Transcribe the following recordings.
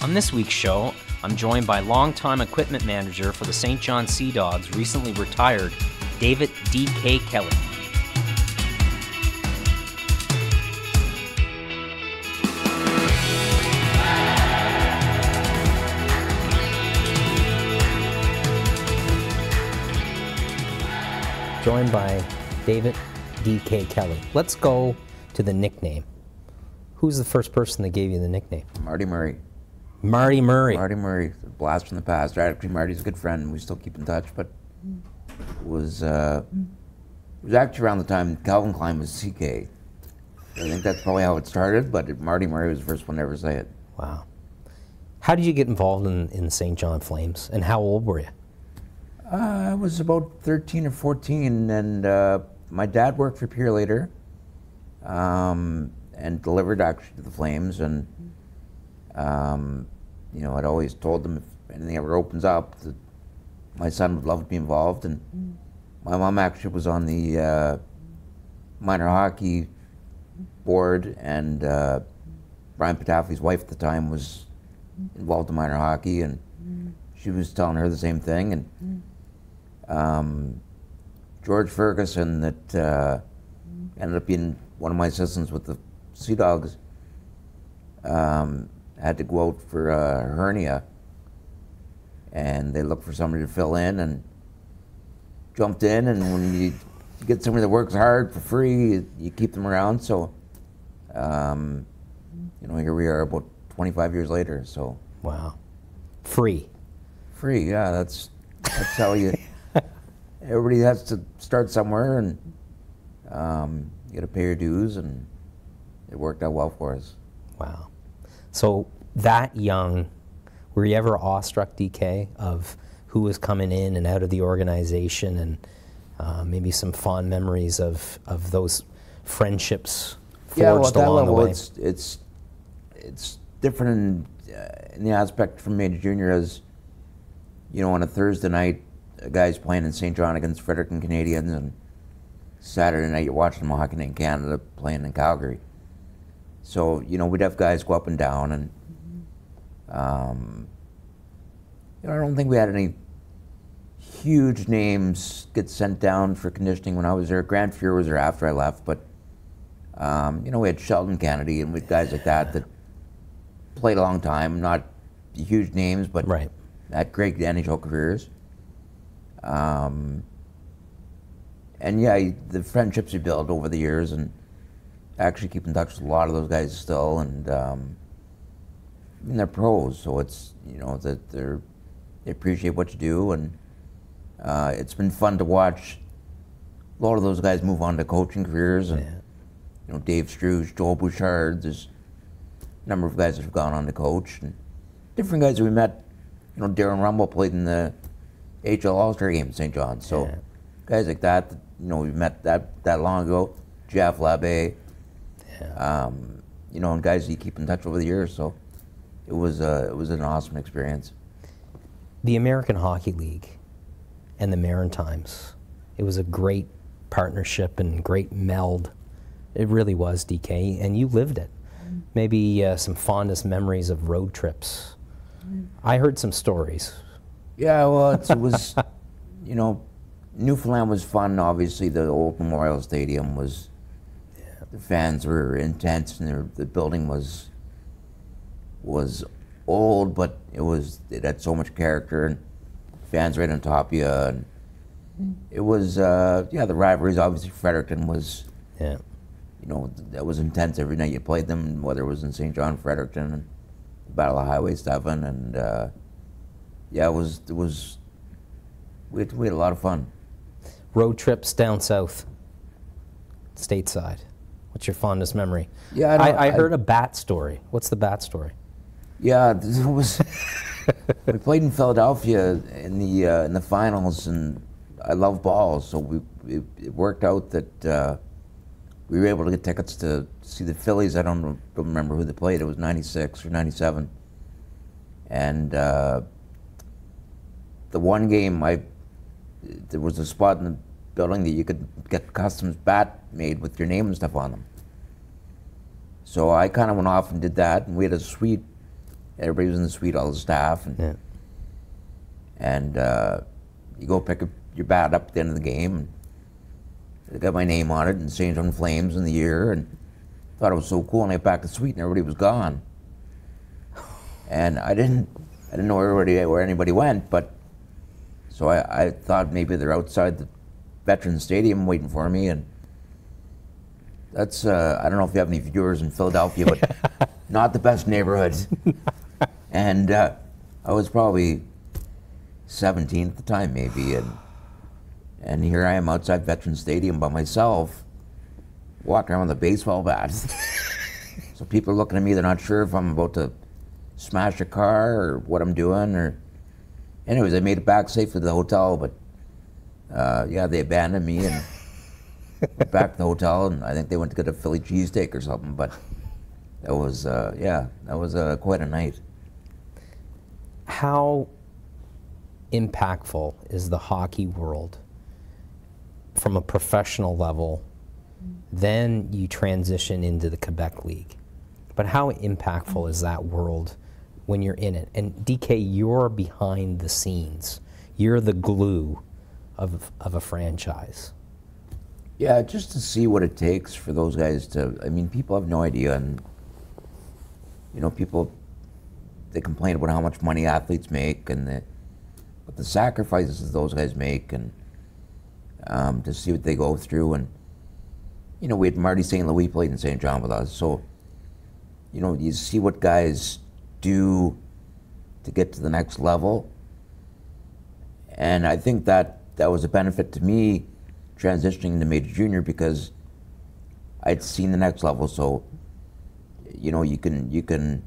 On this week's show, I'm joined by longtime equipment manager for the St. John Sea Dogs, recently retired, David D.K. Kelly. Joined by David D.K. Kelly. Let's go to the nickname. Who's the first person that gave you the nickname? Marty Murray. Marty Murray. Marty Murray, a blast from the past. Actually, Marty's a good friend, and we still keep in touch. But it was actually around the time Calvin Klein was CK. I think that's probably how it started. But Marty Murray was the first one to ever say it. Wow. How did you get involved in the St. John Flames, and how old were you? I was about 13 or 14, and my dad worked for Purolator and delivered actually to the Flames. And you know, I'd always told them if anything ever opens up, that my son would love to be involved. And my mom actually was on the minor hockey board, and Brian Patafli's wife at the time was involved in minor hockey, and she was telling her the same thing. And George Ferguson, that ended up being one of my assistants with the Sea Dogs, had to go out for a hernia, and they looked for somebody to fill in, and jumped in. And when you get somebody that works hard for free, you keep them around. So, you know, here we are about 25 years later. So. Wow. Free. Free, yeah. That's how you. Everybody has to start somewhere, and you got to pay your dues, and it worked out well for us. Wow. So that young, were you ever awestruck, DK, of who was coming in and out of the organization, and maybe some fond memories of those friendships forged along the way? It's different in the aspect from Major Junior, as you know, on a Thursday night, a guy's playing in St. John against Fredericton Canadians, and Saturday night you're watching them Hockey Night in Canada playing in Calgary. So, you know, we'd have guys go up and down, and you know, I don't think we had any huge names get sent down for conditioning when I was there. Grant Fuhr was there after I left, but you know, we had Sheldon Kennedy and we had guys like that played a long time, not huge names, but right. Had great NHL careers. And yeah, the friendships you build over the years, and actually keep in touch with a lot of those guys still, and I mean, they're pros, so it's, you know, that they appreciate what you do, and it's been fun to watch a lot of those guys move on to coaching careers, and you know, Dave Struge, Joel Bouchard, there's a number of guys that have gone on to coach, and different guys that we met. You know, Darren Rumble played in the HL All-Star game in St. John's, so guys like that, you know, we met that long ago. Jeff Labbe. You know, and guys you keep in touch over the years, so it was an awesome experience. The American Hockey League and the Maritimes, it was a great partnership and great meld. It really was, DK, and you lived it. Maybe some fondest memories of road trips. I heard some stories. Yeah, well, it was, you know, Newfoundland was fun. Obviously, the old Memorial Stadium was. The fans were intense, and the building was old, but it had so much character, and fans right on top of you. And it was the rivalries. Obviously, Fredericton was, you know, that was intense every night you played them, whether it was in St. John, Fredericton, and the Battle of Highway 7, and yeah, we had a lot of fun. Road trips down south, stateside. What's your fondest memory? Yeah, I heard a bat story. What's the bat story? Yeah, it was. We played in Philadelphia in the finals, and I love balls, so it worked out that we were able to get tickets to see the Phillies. I don't remember who they played. It was '96 or '97, and the one game there was a spot in the building that you could get custom bat made with your name and stuff on them. So I kind of went off and did that, and we had a suite Everybody was in the suite, all the staff, Yeah. and you go pick up your bat up at the end of the game. And they got my name on it and St. John Flames in the year, and thought it was so cool. And I got back to the suite, and everybody was gone. And I didn't know where anybody went, but so I thought maybe they're outside the Veterans Stadium waiting for me. And that's I don't know if you have any viewers in Philadelphia, but not the best neighborhood. And I was probably 17 at the time, maybe, and here I am outside Veterans Stadium by myself, walking around with a baseball bat. So people are looking at me, they're not sure if I'm about to smash a car or what I'm doing. Or anyways, I made it back safely to the hotel, but yeah, they abandoned me and went back to the hotel, and I think they went to get a Philly cheesesteak or something. But that was yeah, that was quite a night. How impactful is the hockey world from a professional level? Then you transition into the Quebec League. But how impactful is that world when you're in it? And DK, you're behind the scenes. You're the glue of a franchise. Yeah, just to see what it takes for those guys to, I mean, people have no idea. And, you know, people, they complain about how much money athletes make and but the sacrifices those guys make, and to see what they go through. And, you know, we had Marty St. Louis played in St. John with us, so, you know, you see what guys do to get to the next level. And I think that was a benefit to me transitioning into Major Junior, because I'd seen the next level. So, you know, you can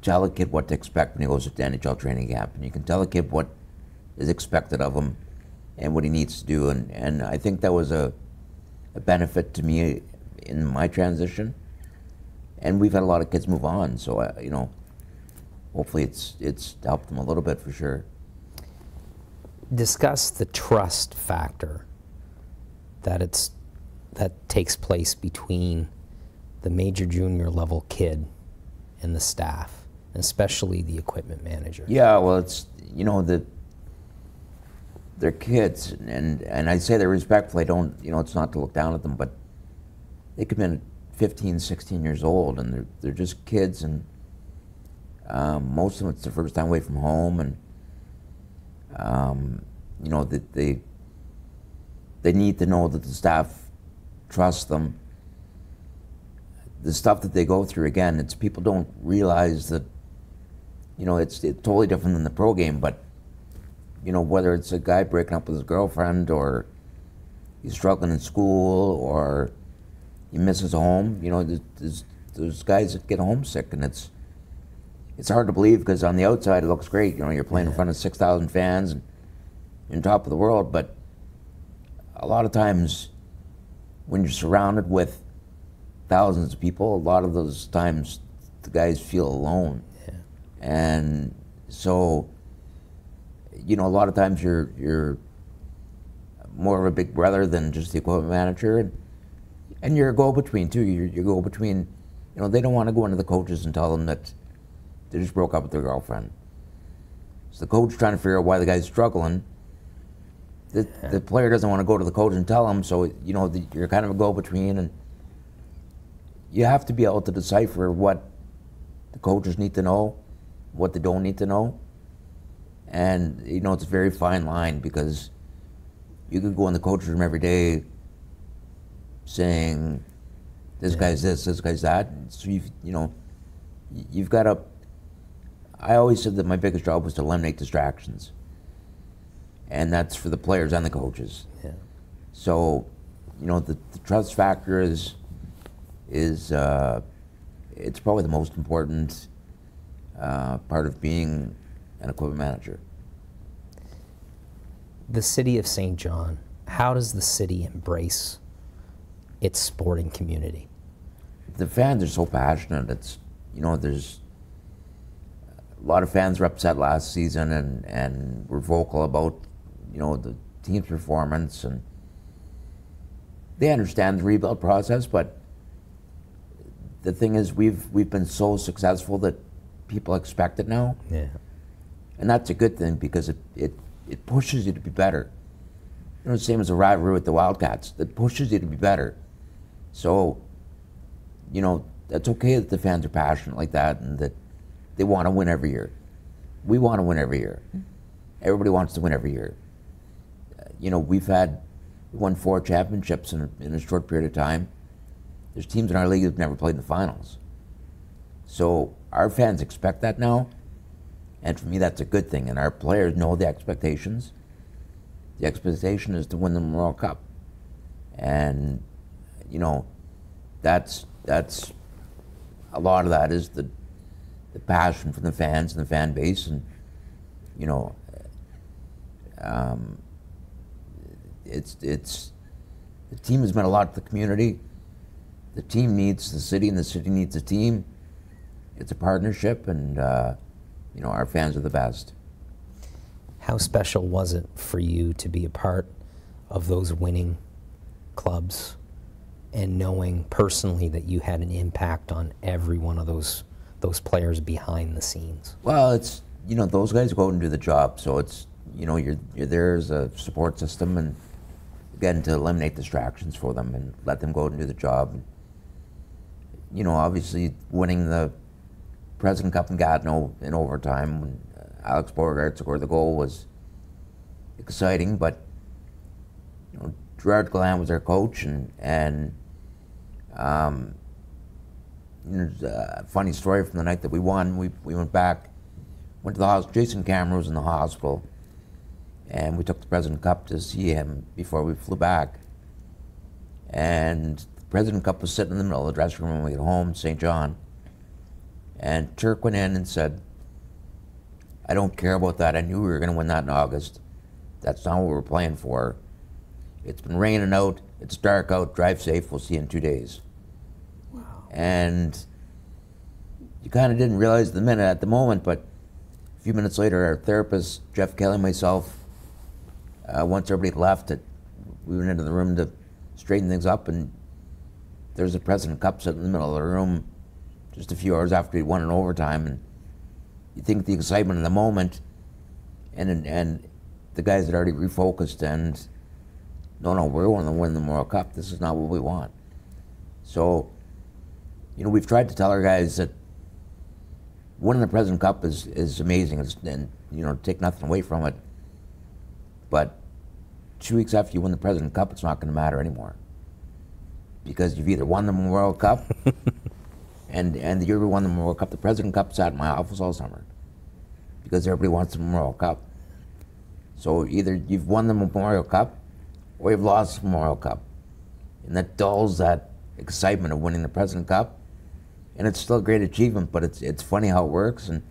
tell a kid what to expect when he goes to NHL training camp, and you can tell a kid what is expected of him and what he needs to do. And I think that was a benefit to me in my transition. And we've had a lot of kids move on, so you know, hopefully it's helped them a little bit for sure. Discuss the trust factor that takes place between the Major Junior level kid and the staff, especially the equipment manager. Yeah, well, it's, you know, they're kids, and I say they're respectful. I don't, you know, it's not to look down at them, but they come in at 15, 16 years old, and they're just kids, and most of them, it's their first time away from home, and you know, that they need to know that the staff trusts them. The stuff that they go through, again, it's, people don't realize that, you know, it's totally different than the pro game, but, you know, whether it's a guy breaking up with his girlfriend, or he's struggling in school, or he misses home, you know, there's guys that get homesick, and it's hard to believe, because on the outside it looks great. You know, you're playing in front of 6,000 fans and you're on top of the world, but a lot of times when you're surrounded with thousands of people, a lot of those times the guys feel alone. Yeah. And so, you know, a lot of times you're more of a big brother than just the equipment manager, and you're a go-between too. You go between, you know, they don't want to go into the coaches and tell them that they just broke up with their girlfriend. So the coach trying to figure out why the guy's struggling. The player doesn't want to go to the coach and tell him, so, you know, you're kind of a go-between, and you have to be able to decipher what the coaches need to know, what they don't need to know. And, you know, it's a very fine line, because you could go in the coach's room every day saying, this guy's this guy's that. So, you've got to, I always said that my biggest job was to eliminate distractions. And that's for the players and the coaches. Yeah. So, you know, the trust factor is it's probably the most important part of being an equipment manager. The city of St. John, how does the city embrace its sporting community? The fans are so passionate. It's, you know, there's a lot of fans were upset last season and were vocal about, you know, the team's performance, and they understand the rebuild process, but the thing is, we've been so successful that people expect it now. Yeah. And that's a good thing because it pushes you to be better. You know, the same as a rivalry with the Wildcats. It pushes you to be better. So, you know, that's okay that the fans are passionate like that and that they want to win every year. We want to win every year. Everybody wants to win every year. You know, we won 4 championships in a short period of time. There's teams in our league that have never played in the finals. So our fans expect that now, and for me that's a good thing. And our players know the expectations. The expectation is to win the Memorial Cup. And, you know, that's a lot of that is the passion from the fans and the fan base. And, you know, it's the team has meant a lot to the community. The team needs the city, and the city needs the team. It's a partnership, and you know, our fans are the best. How special was it for you to be a part of those winning clubs and knowing personally that you had an impact on every one of those players behind the scenes? Well, it's, you know, those guys go out and do the job, so it's, you know, you're there as a support system, and again, to eliminate distractions for them and let them go out and do the job. You know, obviously winning the President Cup in Gatineau in overtime when Alex Beauregard scored the goal was exciting, but, you know, Gerard Gallant was our coach, and you know, there's a funny story from the night that we won. We went back, went to the hospital. Jason Cameron was in the hospital, and we took the President Cup to see him before we flew back. And the President Cup was sitting in the middle of the dressing room when we got home, St. John. And Turk went in and said, "I don't care about that. I knew we were going to win that in August. That's not what we were playing for. It's been raining out. It's dark out. Drive safe. We'll see you in 2 days." Wow. And you kind of didn't realize the minute at the moment, but a few minutes later, our therapist, Jeff Kelly, and myself, once everybody left, we went into the room to straighten things up, and there's a President Cup sitting in the middle of the room just a few hours after he'd won in overtime. And you think the excitement of the moment, and the guys had already refocused, and no, we're going to win the Memorial Cup. This is not what we want. So, you know, we've tried to tell our guys that winning the President Cup is amazing, and, you know, take nothing away from it. But 2 weeks after you win the President Cup, it's not going to matter anymore, because you've either won the Memorial Cup, and the year we won the Memorial Cup, the President Cup sat in my office all summer, because everybody wants the Memorial Cup. So either you've won the Memorial Cup, or you've lost the Memorial Cup, and that dulls that excitement of winning the President Cup. And it's still a great achievement, but it's funny how it works. And,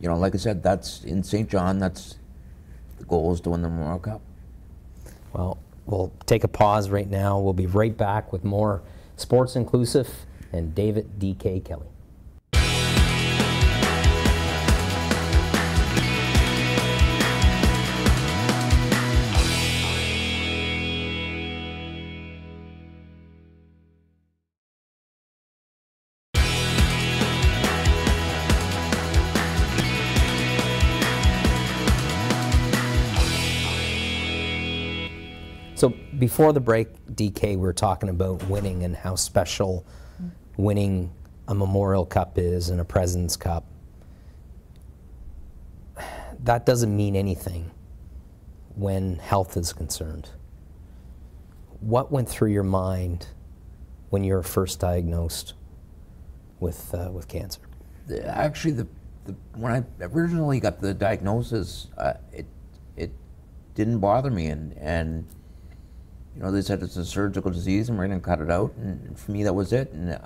you know, like I said, that's in St. John, that's the goal, is to win the Memorial Cup. Well, we'll take a pause right now. We'll be right back with more Sports Inclusive and David D.K. Kelly. So before the break, DK, we were talking about winning and how special winning a Memorial Cup is and a President's Cup. That doesn't mean anything when health is concerned. What went through your mind when you were first diagnosed with cancer? Actually, when I originally got the diagnosis, it didn't bother me, and you know, they said it's a surgical disease and we're going to cut it out, and for me that was it. And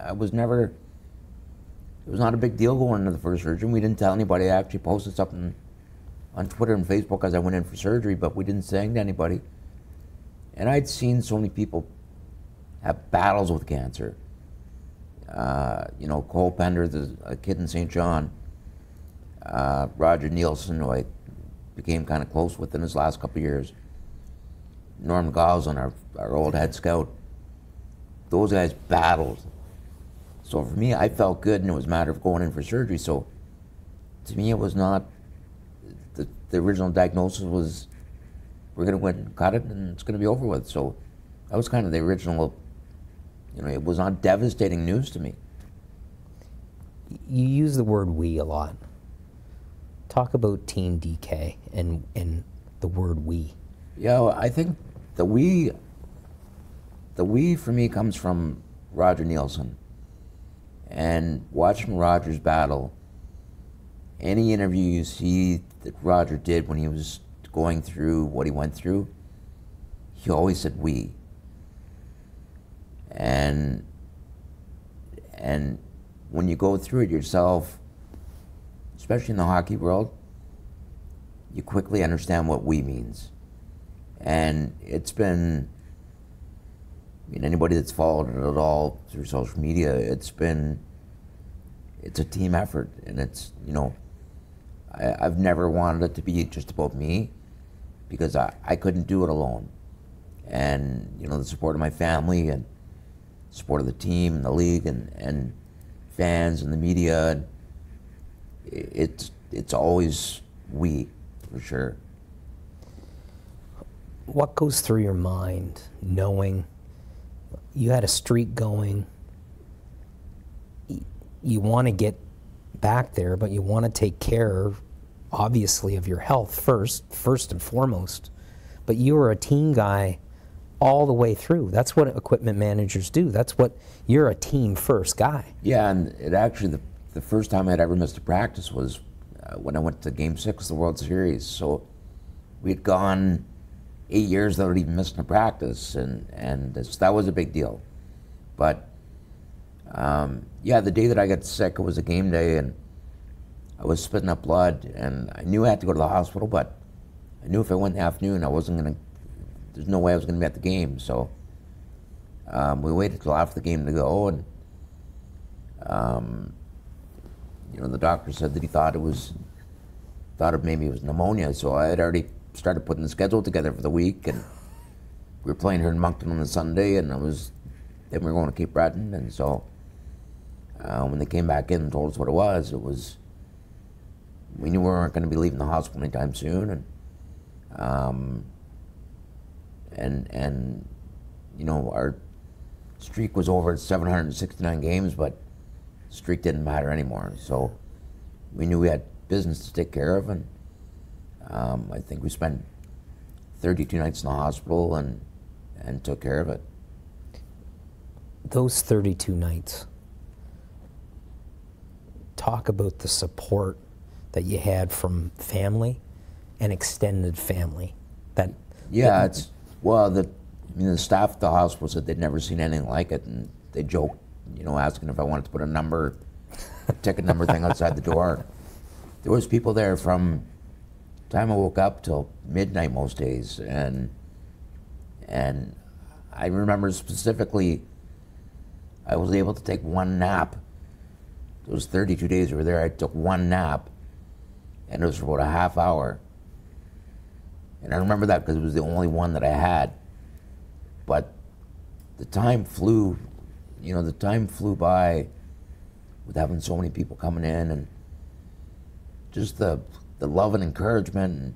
I was never, it was not a big deal going into the first surgery. We didn't tell anybody. I actually posted something on Twitter and Facebook as I went in for surgery, but we didn't say anything to anybody. And I'd seen so many people have battles with cancer. You know, Cole Pender, a kid in St. John, Roger Nielsen, who I became kind of close with in his last couple of years, Norm Goslin, our old head scout. Those guys battled So for me, I felt good, and it was a matter of going in for surgery. So to me, it was not, the original diagnosis was, we're going to go ahead and cut it, and it's going to be over with. So that was kind of the original, it was not devastating news to me. You use the word "we" a lot. Talk about Team DK and the word "we." Yeah, well, I think the we for me comes from Roger Nielsen. And watching Roger's battle, any interview you see that Roger did when he was going through what he went through, he always said "we." And when you go through it yourself, especially in the hockey world, you quickly understand what "we" means. And it's been, anybody that's followed it at all through social media, it's a team effort, and it's, I've never wanted it to be just about me, because I couldn't do it alone. And, the support of my family and support of the team and the league and fans and the media, and it's always "we," for sure. What goes through your mind knowing you had a streak going? You want to get back there, but you want to take care, obviously, of your health first and foremost. But you were a team guy all the way through. That's what equipment managers do. You're a team first guy. Yeah, and it actually, the first time I'd ever missed a practice was when I went to Game 6 of the World Series. So we'd gone 8 years without even missing a practice, and that was a big deal. But yeah, the day that I got sick, it was a game day, and I was spitting up blood, and I knew I had to go to the hospital, but I knew if I went in the afternoon, there's no way I was going to be at the game. So we waited till after the game to go, and the doctor said that he thought maybe it was pneumonia. So I had already started putting the schedule together for the week, and we were playing here in Moncton on the Sunday, and then we were going to Cape Breton, and so when they came back in and told us what it was, we knew we weren't going to be leaving the hospital anytime soon, and our streak was over at 769 games, but the streak didn't matter anymore. So we knew we had business to take care of, and I think we spent 32 nights in the hospital and took care of it. Those 32 nights, talk about the support that you had from family and extended family. The staff at the hospital said they'd never seen anything like it, and they joked, asking if I wanted to put a ticket number thing outside the door. There was people there from the time I woke up till midnight most days, and I remember specifically I was able to take one nap. Those 32 days we were there, I took one nap, and it was for about a half hour. And I remember that because it was the only one that I had. But the time flew, by with having so many people coming in, and just the love and encouragement.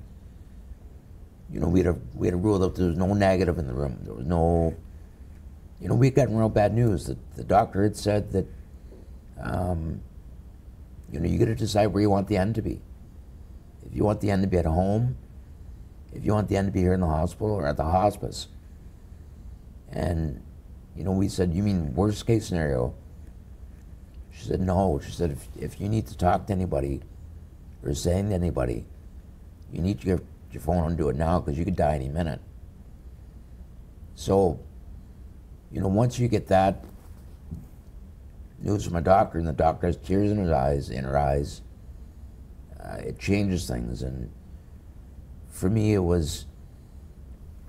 And, we had a rule that there was no negative in the room. There was no, we had gotten real bad news. The doctor had said that, you got to decide where you want the end to be. If you want the end to be at home, if you want the end to be here in the hospital or at the hospice. And, we said, you mean worst case scenario? She said, no. She said, if you need to talk to anybody or say to anybody, you need to get your phone and do it now, because you could die any minute. So, once you get that news from a doctor, and the doctor has tears in her eyes, it changes things. And for me, it was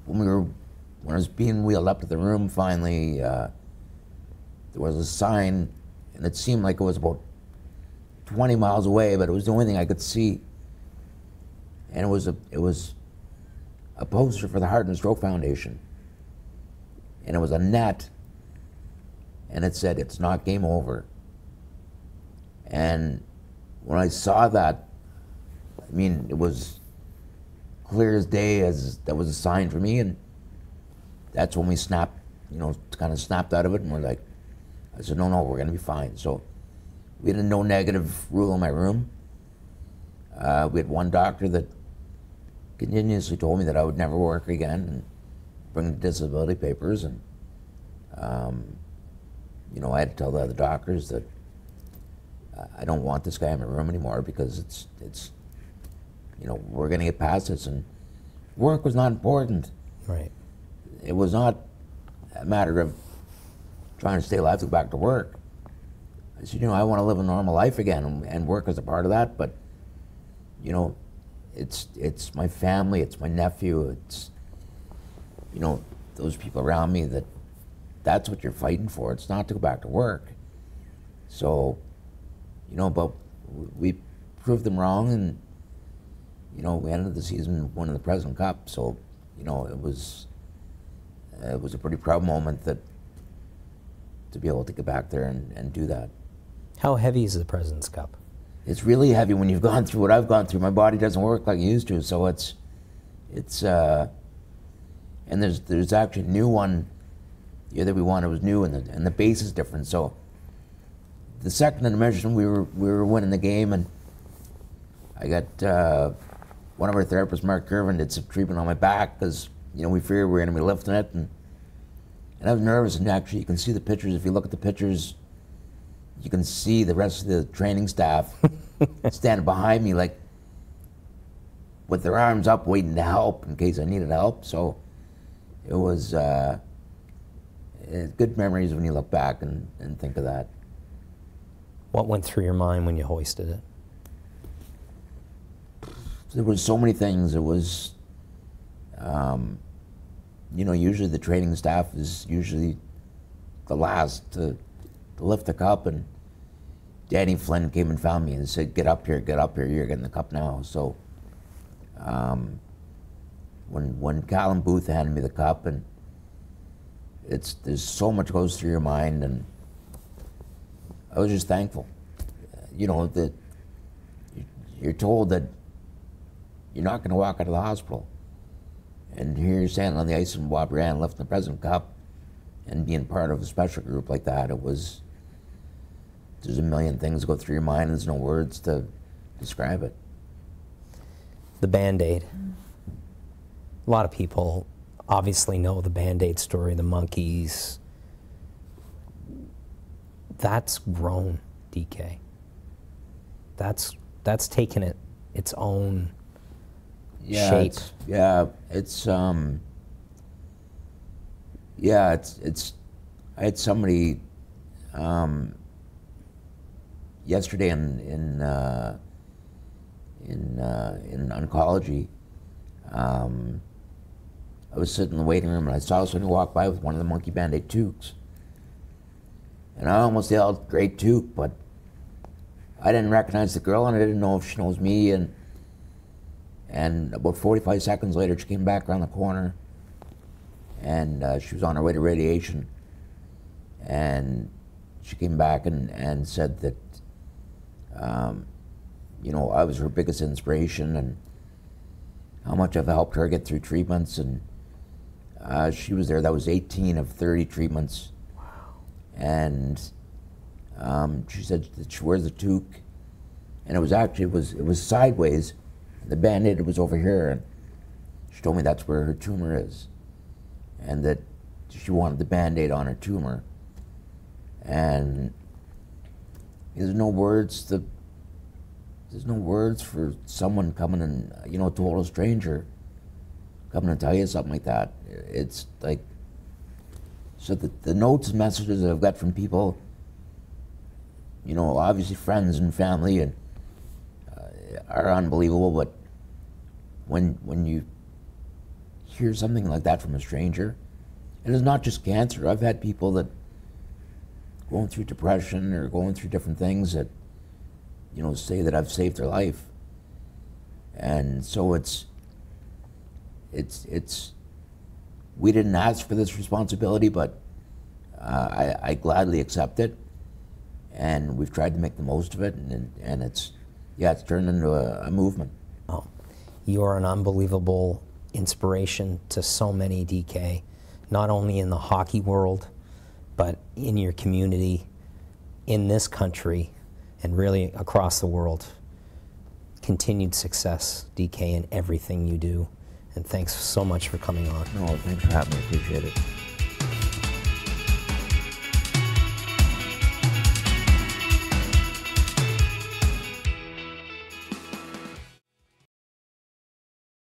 when I was being wheeled up to the room finally, there was a sign, and it seemed like it was about 20 miles away, but it was the only thing I could see. And it was a poster for the Heart and Stroke Foundation. And it was a net, and it said, "It's not game over. And when I saw that, I mean, it was clear as day as that was a sign for me, and that's when we snapped, you know, kind of snapped out of it, and we're like, I said, no, we're going to be fine. So we had a no negative rule in my room. We had one doctor that continuously told me that I would never work again and bring the disability papers, and you know, I had to tell the other doctors that I don't want this guy in my room anymore, because it's you know, we're going to get past this, and work was not important. Right. It was not a matter of trying to stay alive to go back to work. I said, you know, I want to live a normal life again, and work is a part of that, but you know, it's my family, it's my nephew, it's, you know, those people around me, that's what you're fighting for. It's not to go back to work. So, you know, but we proved them wrong, and you know, we ended the season winning the President Cup. So, you know, it was a pretty proud moment that to be able to get back there and do that. How heavy is the President's Cup? It's really heavy when you've gone through what I've gone through. My body doesn't work like it used to, so it's and there's actually a new one. The year that we won, it was new, and the base is different. So the second intermission, we were winning the game, and I got one of our therapists, Mark Irvin, did some treatment on my back, because you know, we figured we were going to be lifting it, and I was nervous. And actually, you can see the pictures. If you look at the pictures, you can see the rest of the training staff standing behind me, like with their arms up, waiting to help in case I needed help. So it was good memories when you look back and think of that. What went through your mind when you hoisted it? There was so many things. It was, you know, usually the training staff is usually the last to lift the cup, and Danny Flynn came and found me and said, get up here, you're getting the cup now. So when Callum Booth handed me the cup, and there's so much goes through your mind, and I was just thankful. You know, that you're told that you're not going to walk out of the hospital, and here you're standing on the ice in Bois Briand lifting the President Cup and being part of a special group like that. There's a million things that go through your mind, and there's no words to describe it. The Band-Aid. A lot of people obviously know the Band-Aid story, the Monkees. That's grown, DK. That's taken it its own shape. I had somebody yesterday in oncology. I was sitting in the waiting room, and I saw someone walk by with one of the Monkey Band-Aid toques, and I almost yelled, "Great toque!" But I didn't recognize the girl, and I didn't know if she knows me. And about 45 seconds later, she came back around the corner, and she was on her way to radiation. And she came back and said that, you know, I was her biggest inspiration, and how much I've helped her get through treatments. And she was there. That was 18 of 30 treatments. Wow. And she said that she wears a toque, and it was actually it was sideways. The Band-Aid was over here, and she told me that's where her tumor is, and that she wanted the Band-Aid on her tumor. And there's no words for someone coming and, you know, a total stranger coming and tell you something like that. It's like, so the notes and messages that I've got from people, you know, obviously friends and family, and are unbelievable. But when you hear something like that from a stranger, and it's not just cancer. I've had people that going through depression or going through different things that, you know, say that I've saved their life. And so it's we didn't ask for this responsibility, but I gladly accept it. and we've tried to make the most of it, and it's turned into a movement. Oh, you are an unbelievable inspiration to so many, DK, not only in the hockey world, but in your community, in this country, and really across the world. Continued success, DK, in everything you do. And thanks so much for coming on. No, thanks for having me. Appreciate it.